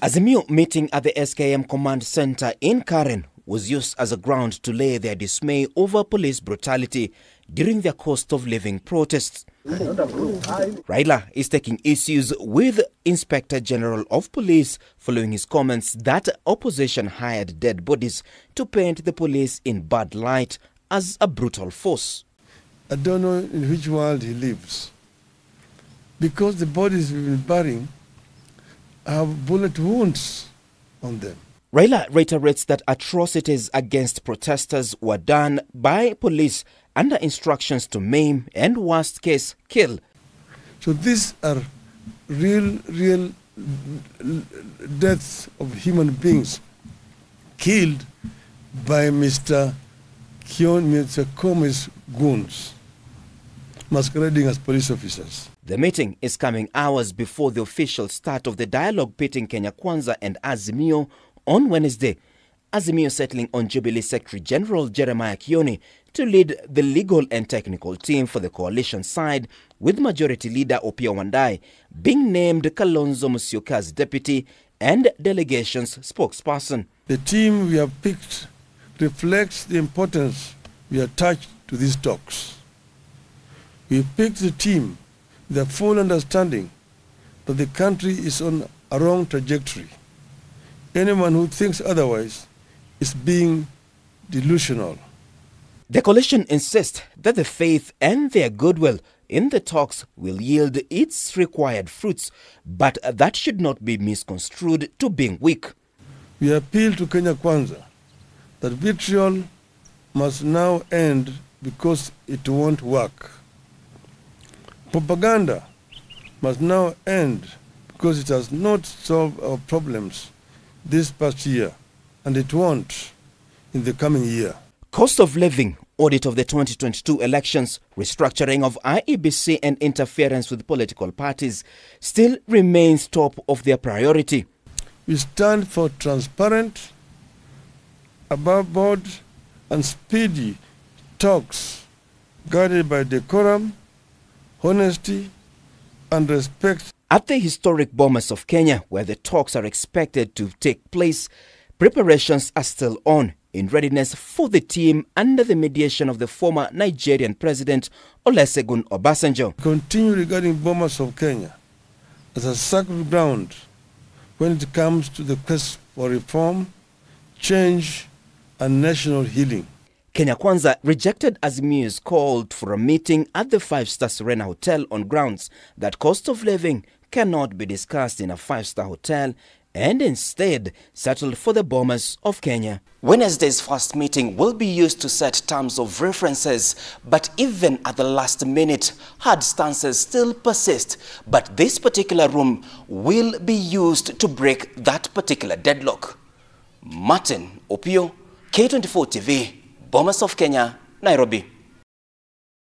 Azimio meeting at the SKM Command Center in Karen was used as a ground to lay their dismay over police brutality during their cost of living protests. Raila is taking issues with Inspector General of Police following his comments that opposition hired dead bodies to paint the police in bad light as a brutal force. I don't know in which world he lives, because the bodies we've been burying have bullet wounds on them. Raila reiterates that atrocities against protesters were done by police under instructions to maim and, worst case, kill. So these are real deaths of human beings killed by Mr. Kioni, Mr. Koome's goons, masquerading as police officers. The meeting is coming hours before the official start of the dialogue pitting Kenya Kwanza and Azimio on Wednesday. Azimio settling on Jubilee Secretary General Jeremiah Kioni to lead the legal and technical team for the coalition side, with Majority Leader Opiyo Wandayi being named Kalonzo Musyoka's deputy and delegation's spokesperson. The team we have picked reflects the importance we attach to these talks. We picked the team with a full understanding that the country is on a wrong trajectory. Anyone who thinks otherwise is being delusional. The coalition insists that the faith and their goodwill in the talks will yield its required fruits, but that should not be misconstrued to being weak. We appeal to Kenya Kwanza that vitriol must now end because it won't work. Propaganda must now end because it has not solved our problems this past year, and it won't in the coming year. Cost of living, audit of the 2022 elections, restructuring of IEBC and interference with political parties still remains top of their priority. We stand for transparent, above board and speedy talks guided by decorum, honesty and respect. At the historic Bomas of Kenya, where the talks are expected to take place, preparations are still on in readiness for the team under the mediation of the former Nigerian President Olusegun Obasanjo. Continue regarding Bomas of Kenya as a sacred ground when it comes to the quest for reform, change and national healing. Kenya Kwanza rejected Azimio's call for a meeting at the 5-star Serena Hotel on grounds that cost of living cannot be discussed in a 5-star hotel, and instead settled for the Bomas of Kenya. Wednesday's first meeting will be used to set terms of references, but even at the last minute, hard stances still persist. But this particular room will be used to break that particular deadlock. Martin Opiyo, K24 TV, Bomas of Kenya, Nairobi.